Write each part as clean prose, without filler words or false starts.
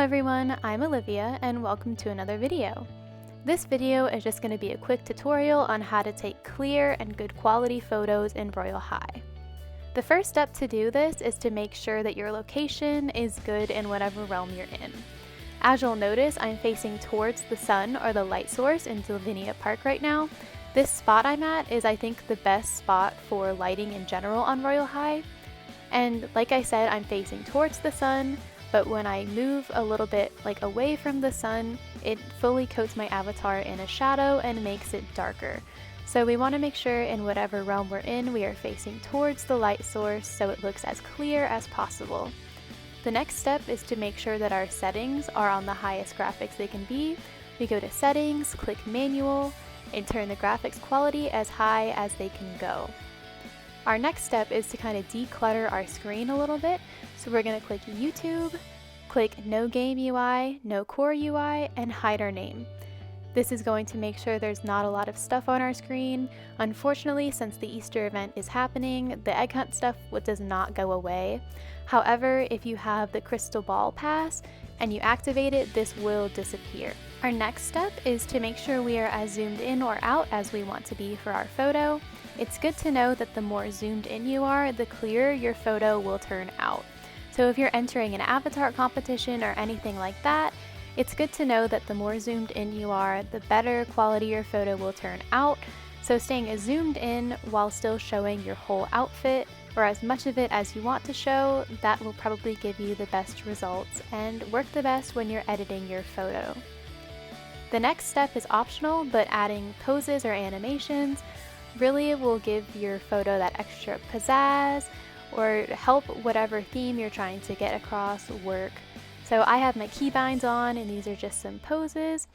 everyone, I'm Olivia and welcome to another video. This video is just going to be a quick tutorial on how to take clear and good quality photos in Royale High. The first step to do this is to make sure that your location is good in whatever realm you're in. As you'll notice, I'm facing towards the sun or the light source in Lavinia Park right now. This spot I'm at is I think the best spot for lighting in general on Royale High. And like I said, I'm facing towards the sun, but when I move a little bit away from the sun, it fully coats my avatar in a shadow and makes it darker. So we want to make sure in whatever realm we're in, we are facing towards the light source so it looks as clear as possible. The next step is to make sure that our settings are on the highest graphics they can be. We go to settings, click manual, and turn the graphics quality as high as they can go. Our next step is to kind of declutter our screen a little bit. So we're going to click YouTube, click No Game UI, No Core UI, and hide our name. This is going to make sure there's not a lot of stuff on our screen. Unfortunately, since the Easter event is happening, the egg hunt stuff does not go away. However, if you have the crystal ball pass and you activate it, this will disappear. Our next step is to make sure we are as zoomed in or out as we want to be for our photo. It's good to know that the more zoomed in you are, the clearer your photo will turn out. So if you're entering an avatar competition or anything like that, it's good to know that the more zoomed in you are, the better quality your photo will turn out. So staying as zoomed in while still showing your whole outfit, or as much of it as you want to show, that will probably give you the best results and work the best when you're editing your photo. The next step is optional, but adding poses or animations really will give your photo that extra pizzazz or help whatever theme you're trying to get across work. So I have my keybinds on, and these are just some poses.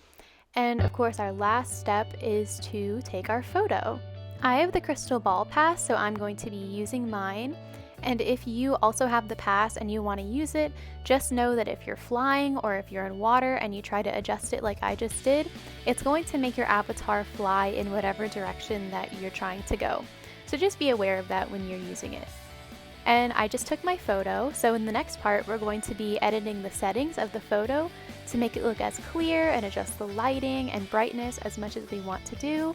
And of course, our last step is to take our photo. I have the crystal ball pass, so I'm going to be using mine. And if you also have the pass and you want to use it, just know that if you're flying or if you're in water and you try to adjust it like I just did, it's going to make your avatar fly in whatever direction that you're trying to go. So just be aware of that when you're using it. And I just took my photo, so in the next part we're going to be editing the settings of the photo to make it look as clear and adjust the lighting and brightness as much as we want to do.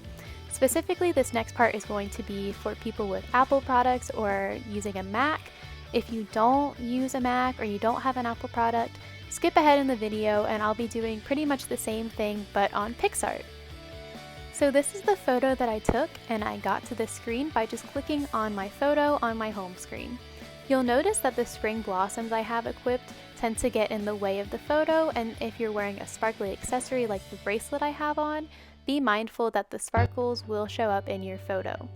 Specifically, this next part is going to be for people with Apple products or using a Mac. If you don't use a Mac or you don't have an Apple product, skip ahead in the video and I'll be doing pretty much the same thing but on PixArt. So this is the photo that I took, and I got to this screen by just clicking on my photo on my home screen. You'll notice that the spring blossoms I have equipped tend to get in the way of the photo, and if you're wearing a sparkly accessory like the bracelet I have on, be mindful that the sparkles will show up in your photo.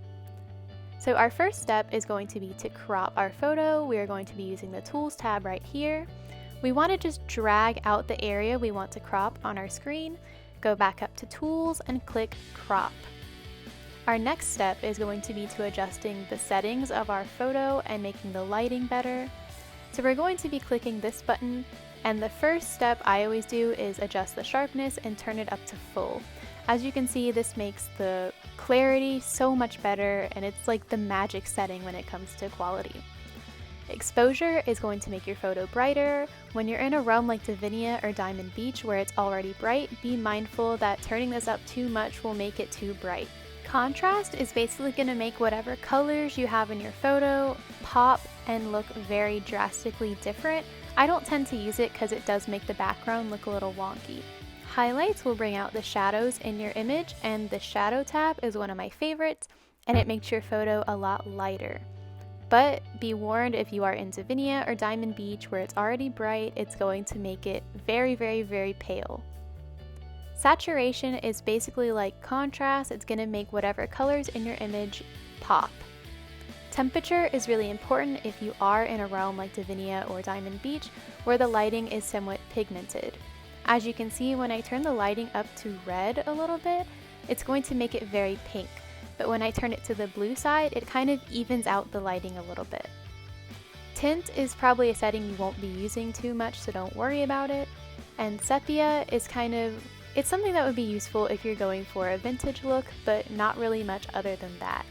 So our first step is going to be to crop our photo. We are going to be using the Tools tab right here. We want to just drag out the area we want to crop on our screen, go back up to Tools and click Crop. Our next step is going to be to adjusting the settings of our photo and making the lighting better. So we're going to be clicking this button, and the first step I always do is adjust the sharpness and turn it up to full. As you can see, this makes the clarity so much better, and it's like the magic setting when it comes to quality. Exposure is going to make your photo brighter. When you're in a realm like Lavinia or Diamond Beach where it's already bright, be mindful that turning this up too much will make it too bright. Contrast is basically going to make whatever colors you have in your photo pop and look very drastically different. I don't tend to use it because it does make the background look a little wonky. Highlights will bring out the shadows in your image, and the shadow tab is one of my favorites, and it makes your photo a lot lighter. But be warned, if you are in Lavinia or Diamond Beach where it's already bright, it's going to make it very, very, very pale. Saturation is basically like contrast. It's going to make whatever colors in your image pop. Temperature is really important if you are in a realm like Lavinia or Diamond Beach where the lighting is somewhat pigmented. As you can see, when I turn the lighting up to red a little bit, it's going to make it very pink. But when I turn it to the blue side, it kind of evens out the lighting a little bit. Tint is probably a setting you won't be using too much, so don't worry about it. And sepia is it's something that would be useful if you're going for a vintage look, but not really much other than that.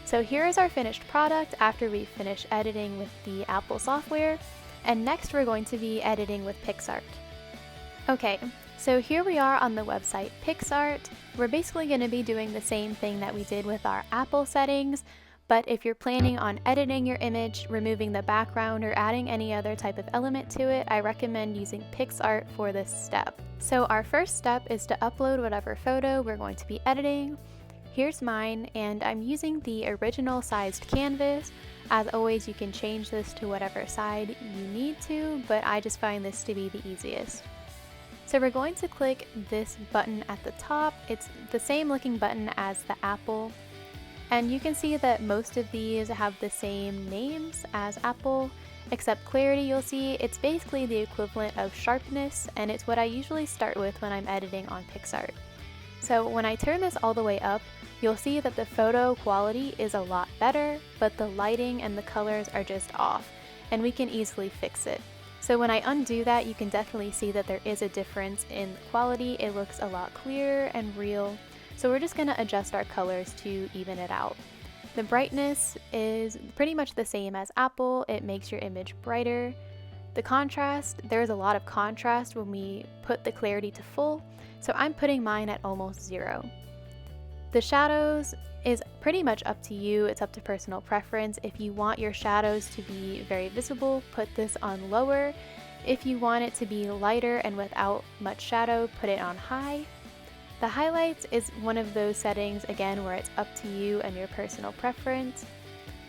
So here is our finished product after we finish editing with the Apple software. And next we're going to be editing with PicsArt. Okay, so here we are on the website PicsArt. We're basically going to be doing the same thing that we did with our Apple settings, but if you're planning on editing your image, removing the background, or adding any other type of element to it, I recommend using PicsArt for this step. So our first step is to upload whatever photo we're going to be editing. Here's mine, and I'm using the original sized canvas. As always, you can change this to whatever side you need to, but I just find this to be the easiest. So we're going to click this button at the top. It's the same looking button as the Apple. And you can see that most of these have the same names as Apple, except clarity. You'll see it's basically the equivalent of sharpness, and it's what I usually start with when I'm editing on PicsArt. So when I turn this all the way up, you'll see that the photo quality is a lot better, but the lighting and the colors are just off, and we can easily fix it. So when I undo that, you can definitely see that there is a difference in the quality. It looks a lot clearer and real. So we're just going to adjust our colors to even it out. The brightness is pretty much the same as Apple. It makes your image brighter. The contrast, there's a lot of contrast when we put the clarity to full, so I'm putting mine at almost 0. The shadows is pretty much up to you. It's up to personal preference. If you want your shadows to be very visible, put this on lower. If you want it to be lighter and without much shadow, put it on high. The highlights is one of those settings, again, where it's up to you and your personal preference.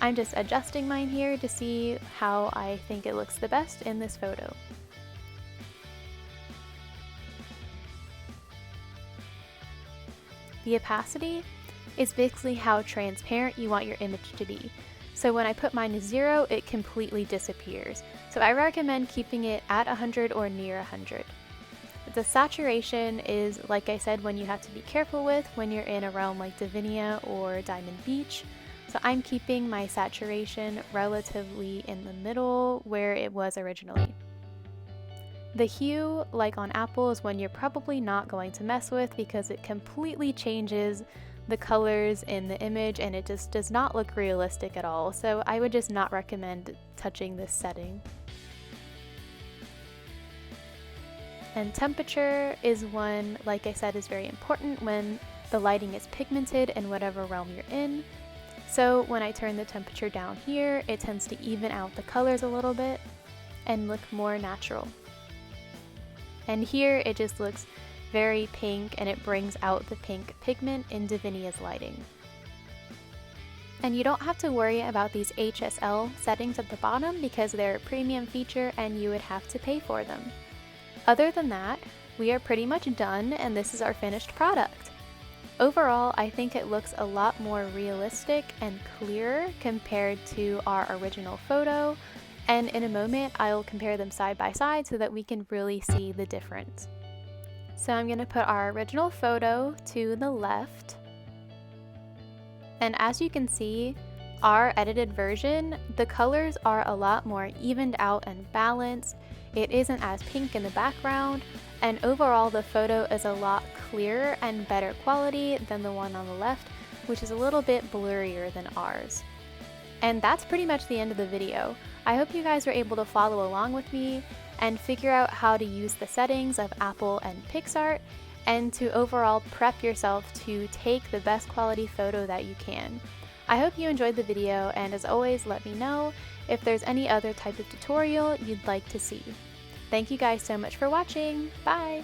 I'm just adjusting mine here to see how I think it looks the best in this photo. The opacity is basically how transparent you want your image to be. So when I put mine to 0, it completely disappears. So I recommend keeping it at 100 or near 100. The saturation is, like I said, when you have to be careful with when you're in a realm like Divinia or Diamond Beach. So I'm keeping my saturation relatively in the middle where it was originally. The hue, like on Apple, is one you're probably not going to mess with because it completely changes the colors in the image and it just does not look realistic at all. So I would just not recommend touching this setting. And temperature is one, like I said, is very important when the lighting is pigmented in whatever realm you're in. So when I turn the temperature down here, it tends to even out the colors a little bit and look more natural. And here it just looks very pink and it brings out the pink pigment in Divinia's lighting. And you don't have to worry about these HSL settings at the bottom because they're a premium feature and you would have to pay for them. Other than that, we are pretty much done and this is our finished product. Overall, I think it looks a lot more realistic and clearer compared to our original photo, and in a moment I'll compare them side by side so that we can really see the difference. So I'm going to put our original photo to the left, and as you can see, our edited version, the colors are a lot more evened out and balanced. It isn't as pink in the background, and overall the photo is a lot clearer and better quality than the one on the left, which is a little bit blurrier than ours. And that's pretty much the end of the video. I hope you guys were able to follow along with me and figure out how to use the settings of Apple and PicsArt and to overall prep yourself to take the best quality photo that you can. I hope you enjoyed the video, and as always, let me know if there's any other type of tutorial you'd like to see. Thank you guys so much for watching. Bye!